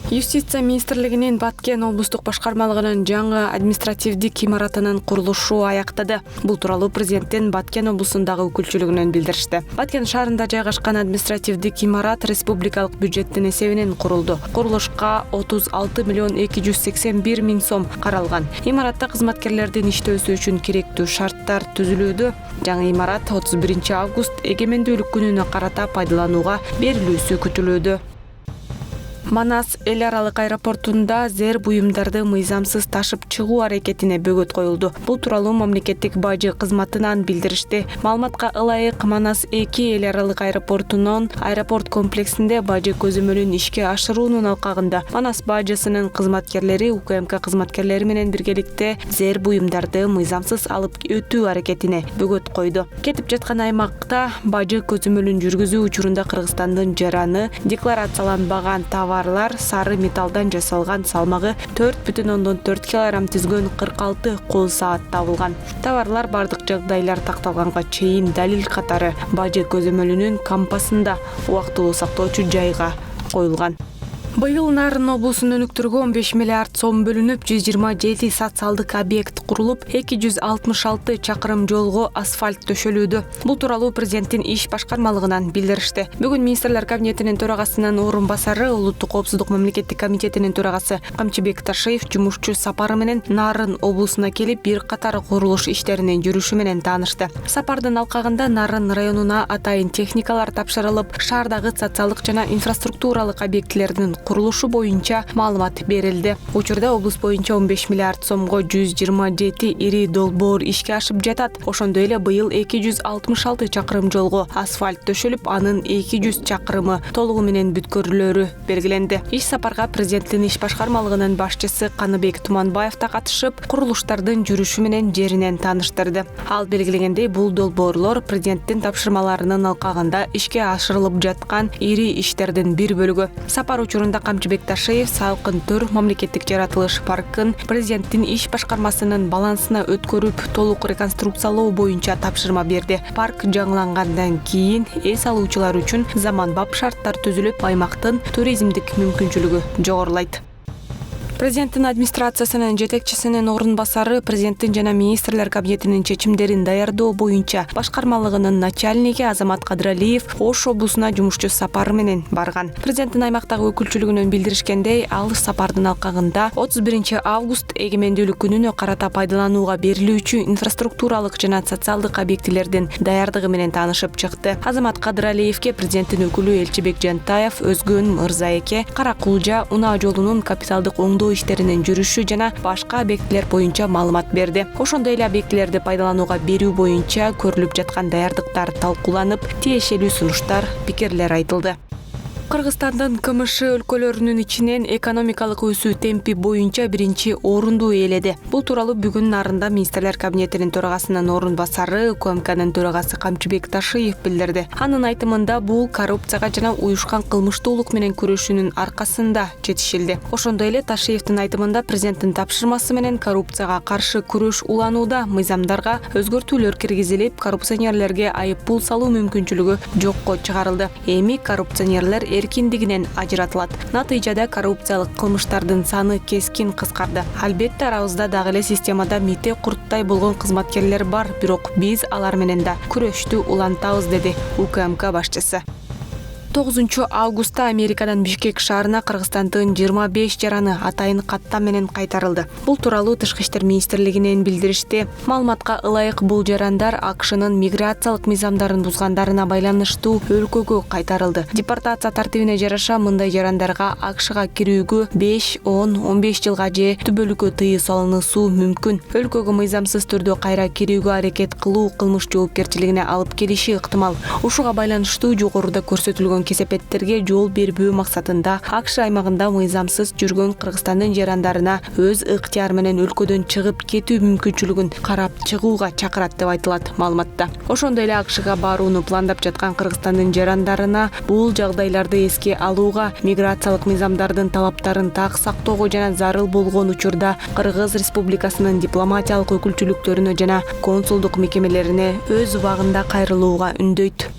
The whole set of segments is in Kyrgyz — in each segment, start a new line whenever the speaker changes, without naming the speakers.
Юстиция министрлигинин Баткен облустук башкармалыгынын жаңы административдик имаратынын курулушу аяктады. Бул тууралуу президенттин Баткен облусундагы өкүлчүлүгүнөн билдиришти. Баткен шаарында жайгашкан административдик имарат республикалык бюджеттин эсебинен курулду. Курулушка 36,281 миң сом каралган. Имаратта кызматкерлердин иштөөсү үчүн керектүү шарттар түзүлүүдө. Жаңы имарат 31 август эгемендүүлүк күнүнө карата пайдаланууга берилүүсү күтүлүүдө. Манас эл аралык аэропортунда зер буюмдарды мыйзамсыз ташып чыгуу аракетине бөгөт коюлду. Бул тууралуу мамлекеттик бажы кызматынан билдиришти. Маалыматка ылайык Манас 2 эл аралык аэропортунун аэропорт комплексинде бажы көзөмөлүн ишке ашыруунун алкагында Манас бажысынын кызматкерлери УКМК кызматкерлери менен биргеликте зер буюмдарды мыйзамсыз алып өтүү аракетине бөгөт койду. Кетип жаткан аймакта бажы көзөмөлүн жүргүзүү учурунда Кыргызстандын жараны декларацияланбаган сары металлдан жасалган салмагы 4,4 кг түзгөн 46 кол саат табылган. Товарлар бардык жагдайлар такталганга чейин далил катары бажы көзөмөлүнүн кампасында убактылуу сактоочу жайга коюлган. Быйыл Нарын облусун өнүктүрүүгө 15 миллиард сом бөлүнүп, 127 социалдык объект курулуп, 266 чакырым жолго асфальт төшөлүүдө. Бул тууралуу президенттин иш башкармалыгынан билдиришти. Бүгүн министрлер кабинетинин төрагасынын орун басары, улуттук коопсуздук мамлекеттик комитетинин төрагасы Камчыбек Ташиев жумушчу сапары менен Нарын облусуна келип, бир катар курулуш иштеринин жүрүшү менен таанышты. Сапардын алкагында Нарын районуна атайын техникалар тапшырылып, шаардагы социалдык жана инфраструктуралык объектилердин курулушу боюнча маалымат берилди. Учурда облус боюнча 15 миллиард сомго 127 ири долбоор ишке ашып жатат. Ошондой эле быйыл 266 чакырым жолго асфальт төшөлүп, анын 200 чакырымы толугу менен бүткөрүлөрү белгиленди. Иш сапарга президенттин иш башкармалыгынын башчысы Каныбек Туманбаев да катышып, курулуштардын жүрүшү менен жеринен тааныштырды. Ал белгилегендей, бул долбоорлор президенттин тапшырмаларынын алкагында ишке ашырылып жаткан ири иштердин бир бөлүгү. Сапар учурунда Камчыбек Ташиев Салкын Төр мамлекеттик жаратылыш паркын президенттин иш башкармасынын балансына өткөрүп, толук реконструкциялоо боюнча тапшырма берди. Парк жаңылангандан кийин эс алуучулар үчүн заманбап шарттар түзүлүп, аймактын туризмдик мүмкүнчүлүгү жогорулайт. Президенттин администрациясынын жетекчисинин орун басары президенттин жана министрлер кабинетинин чечимдерин даярдоо боюнча башкармалыгынын начальниги Азамат Кадыралиев Ош облусуна жумушчу сапары менен барган. Президенттин аймактагы өкүлчүлүгүнөн билдиришкендей, ал сапардын алкагында 31 август эгемендүүлүк күнүнө карата пайдаланууга берилүүчү инфраструктуралык жана социалдык объектилердин даярдыгы менен таанышып чыкты. Азамат Кадыралиевке президенттин өкүлү Элчибек Жантаев, Өзгөн Мырзаэке Кара-Кулжа унаа жолунун капиталдык оңдоо иштеринин жүрүшү жана башка объектилер боюнча маалымат берди. Ошондой эле объектилерди пайдаланууга берүү боюнча көрүлүп жаткан даярдыктар талкууланып, тиешелүү сунуштар, пикирлер айтылды. Кыргызстандын КМШ өлкөлөрүнүн ичинен экономикалык өсүү темпи боюнча биринчи орунду ээледи. Бул тууралуу бүгүн Нарында министрлер кабинетинин төрагасынын орун басары УКМКнын төрагасы Камчыбек Ташиев билдирди. Анын айтымында бул коррупцияга жана уюшкан кылмыштуулук менен күрөшүүнүн аркасында жетишилди. Ошондой эле Ташиевдин айтымында президенттин тапшырмасы менен коррупцияга каршы күрөш уланууда, мыйзамдарга өзгөртүүлөр киргизилип, коррупционерлерге айып пул салуу мүмкүнчүлүгү жокко чыгарылды. Эми коррупционерлер эркиндигинен ажыратылат. Натыйжада коррупциялык кылмыштардын саны кескин кыскарды. Албетте арабызда дагы эле системада мите курттай болгон кызматкерлер бар, бирок биз алар менен да күрөштү улантабыз, деди УКМК башчысы. 9 августта Америкадан Бишкек шаарына Кыргызстандын 25 жараны атайын каттам менен кайтарылды. Бул тууралуу Тышкы иштер министрлигинен билдиришти. Маалыматка ылайык, бул жарандар AQShnын миграциялык мыйзамдарын бузгандарына байланыштуу өлкөгө кайтарылды. Депортация тартибине жараша мындай жарандарга AQShга кирүүгө 5, 10, 15 жылга же түбөлүккө тыюу салынысуу мүмкүн. Өлкөгө мыйзамсыз түрдө кайра кирүүгө аракет кылуу кылмыш жоопкерчилигине алып келиши ыктымал. Ушуга байланыштуу жогоруда көрсөтүлгөн кесепеттерге жол бербөө максатында AQSh аймагында мыйзамсыз жүргөн Кыргызстандын жарандарына өз ыктыяры менен өлкөдөн чыгып кетүү мүмкүнчүлүгүн карап чыгууга чакырат деп айтылат маалыматта. Ошондой эле AQShга барууну пландап жаткан Кыргызстандын жарандарына бул жагдайларды эске алууга, миграциялык мыйзамдардын талаптарын так сактоого жана зарыл болгон учурда Кыргыз Республикасынын дипломатиялык өкүлчүлүктөрүнө жана консулдук мекемелерине өз убагында кайрылууга үндөйт.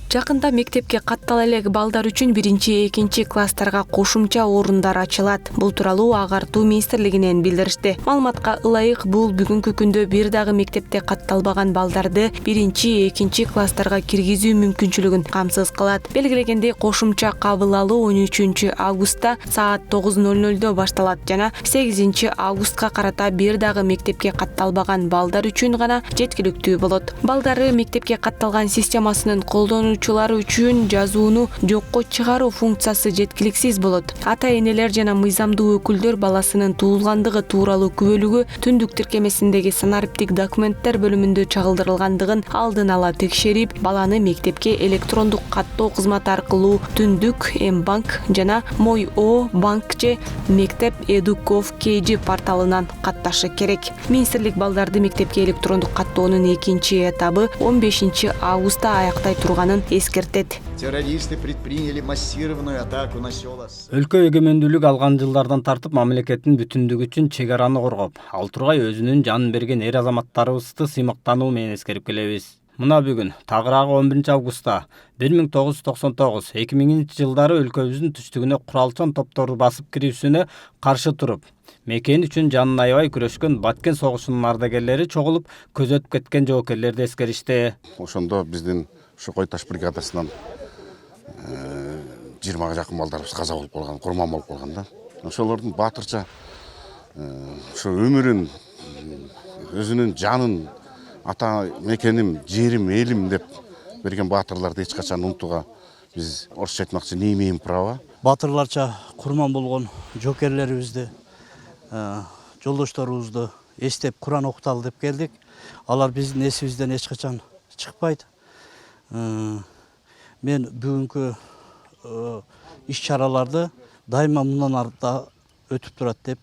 Жакында мектепке каттала элек балдар үчүн 1-2 класстарга кошумча орундар ачылат. Бул тууралуу Агартуу министрлигинен билдиришти. Маалыматка ылайык, бул бүгүнкү күндө бир дагы мектепте катталбаган балдарды 1-2 класстарга киргизүү мүмкүнчүлүгүн камсыз кылат. Белгилегендей, кошумча кабыл алуу 13 августта саат 9:00 башталат жана 8 августка карата бир дагы мектепке катталбаган балдар үчүн гана жеткиликтүү болот. Балдары мектепке катталган системасынын колдонуучулары үчүн жазууну жокко чыгаруу функциясы жеткиликсиз болот. Ата-энелер жана мыйзамдуу өкүлдөр баласынын туулгандыгы тууралуу күбөлүгү түндүк тиркемесиндеги санариптик документтер бөлүмүндө чагылдырылгандыгын алдын ала текшерип, баланы мектепке электрондук каттоо кызматы аркылуу түндүк М-банк жана Мой-О банк же мектеп Эдуков КЖ порталынан катташы керек. Министрлик балдарды мектепке электрондук каттоонун экинчи этабы 15 августта аяктай турганын эскертет.
Террористы предприняли массированную атаку на села.
Өлкө эгемендүүлүк алган жылдардан тартып мамлекеттин бүтүндүгү үчүн чек араны коргоп, ал тургай өзүнүн жанын берген эр азаматтарыбызды сыймыктануу менен эскерип келебиз. Мына бүгүн тагыраагы 11 августта 1999-2000 жылдары өлкөбүздүн түштүгүнө куралчан топторду басып кирүүсүнө каршы туруп, мекен үчүн жанын аябай күрөшкөн Баткен согушунун ардагерлери чогулуп көзөтүп кеткен жоокерлерди эскеришти.
Ошондо биздин ушу Кой таш бригадасынан 20-га жакын балдарыбыз каза болуп калган, курман болуп калган да. Ошолордун баатырча ошо өмүрүн, өзүнүн жанын ата мекеним, жерим, элим деп берген баатырларды эч качан унутууга биз орусча айтмакчы не имеем права.
Баатырларча курман болгон жоокерлерибизди, жолдошторубузду эстеп Куран окуталы деп келдик. Алар биздин эсибизден эч качан чыкпайт. Мен бүгүнкү иш-чараларды дайыма мындан арта өтүп турат деп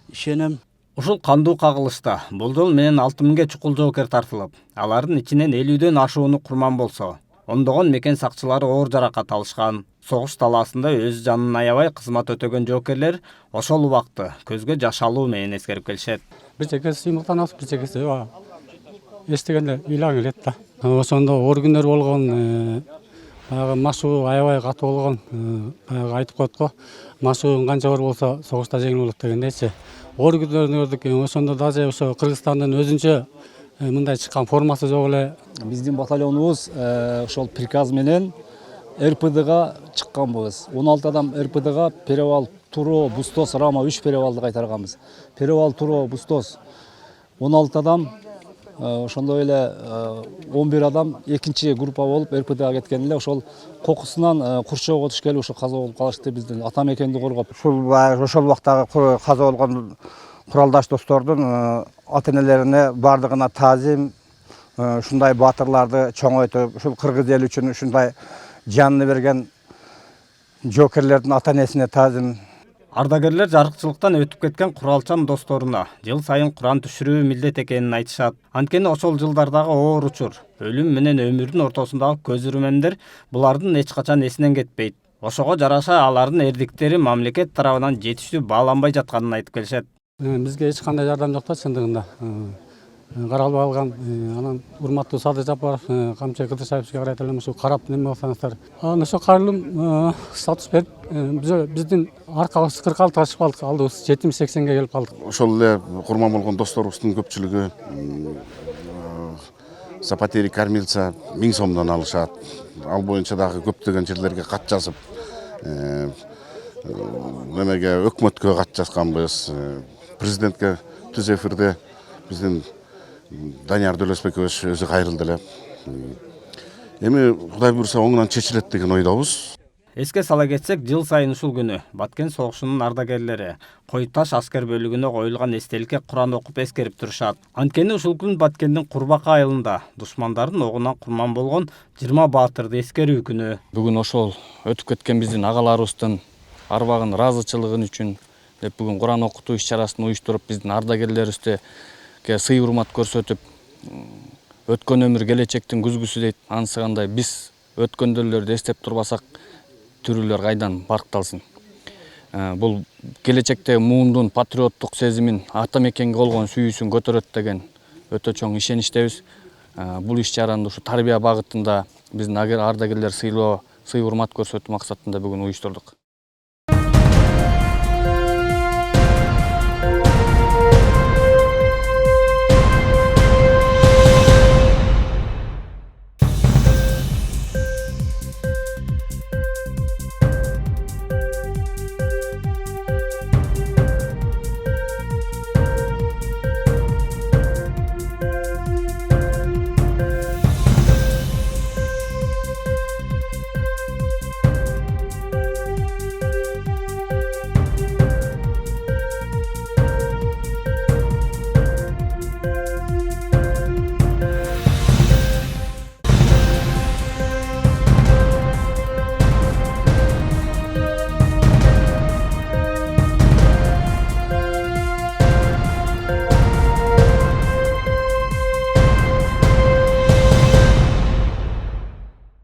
ишенем.
Ушул кандуу кагылышта бул жол менен 6000ге чукул жоокер тартылып, алардын ичинен 50дөн ашууну курман болсо, ондогон мекен сакчылары оор жаракат алышкан. Согуш талаасында өз жанын аябай кызмат өтөгөн жоокерлер ошол убакты көзгө жаш алуу менен эскерип келишет.
Бир жекеси сыймыктанабыз, бир жекеси эстегенде ыйлаң элет да. Ошондо оор күндөр болгон, баягы машуу аябай катуу болгон, баягы айтып коет го, машуу канча оор болсо согушта жеңил болот дегендейчи. Оор күндөрдү көрдүк. Ошондо даже ошо Кыргызстандын өзүнчө мындай чыккан формасы жок эле.
Биздин батальонубуз ошол приказ менен РПДга чыкканбыз. 16 адам РПДга Перевал, Туро, Бустос, Рама 3 перевалды кайтарганбыз. Перевал, Туро, Бустос 16 адам, ошондой эле 11 адам экинчи группа болуп РПДга кеткен эле. Ошол кокусунан Курчоого түшкеле ошо каза болуп калышты, биздин ата мекенди коргоп.
Ошол убактагы каза болгон куралдаш достордун ата-энелерине бардыгына таазим, ушундай баатырларды чоңойтуп, ушул кыргыз эли үчүн ушундай жанын берген жоокерлердин ата-энесине таазим.
Ардагерлер жарыкчылыктан өтүп кеткен куралчан досторуна жыл сайын Куран түшүрүү милдет экенин айтышат. Анткени ошол жылдардагы оор учур, өлүм менен өмүрдүн ортосундагы көз ирмемдер булардын эч качан эсинен кетпейт. Ошого жараша алардын эрдиктери мамлекет тарабынан жетиштүү бааланбай жатканын айтып келишет.
Бизге эч кандай жардам жок да, чындыгында. Каралбай алган, анан урматтуу Садыр Жапаров, Камчы Кыдыршаевичке карайт элем ушу карап неме болсоңуздар. Ошо кайрылым статус берип, биздин аркабыз 46-га чыгып калдык, алдыбыз 70-80ге келип калдык.
Ошол эле курман болгон досторубуздун көпчүлүгү Сапатери кормилца 1000 сомдон алышат. Ал боюнча дагы көптөгөн жерлерге кат жазып, немеге өкмөткө кат жазганбыз. Президентке түз эфирде биздин Данияр Дөөлөсбекович өзү кайрылды эле. Эми Кудай буйруса оңунан чечилет деген ойдобуз.
Эске сала кетсек, жыл сайын ушул күнү Баткен согушунун ардагерлери Кой таш аскер бөлүгүнө коюлган эстеликке Куран окуп эскерип турушат. Анткени ушул күн Баткендин Курбака айылында душмандардын огунан курман болгон 20 баатырды эскерүү күнү.
Бүгүн ошол өтүп кеткен биздин агаларыбыздын арбагын ыраазычылыгы үчүн деп бүгүн Куран окутуу иш-чарасын уюштуруп, биздин ардагерлерибизге сый урмат көрсөтүп, өткөн өмүр келечектин күзгүсү дейт. Анысы кандай биз өткөндөрдү эстеп турбасак, тирүүлөр кайдан баркталсын. Бул келечекте муундун патриоттук сезимин, ата мекенге болгон сүйүүсүн көтөрөт деген өтө чоң ишеничтебиз. Бул иш-чараны ушу тарбия багытында биздин ардагерлер сый урмат көрсөтүү максатында бүгүн уюштурдук.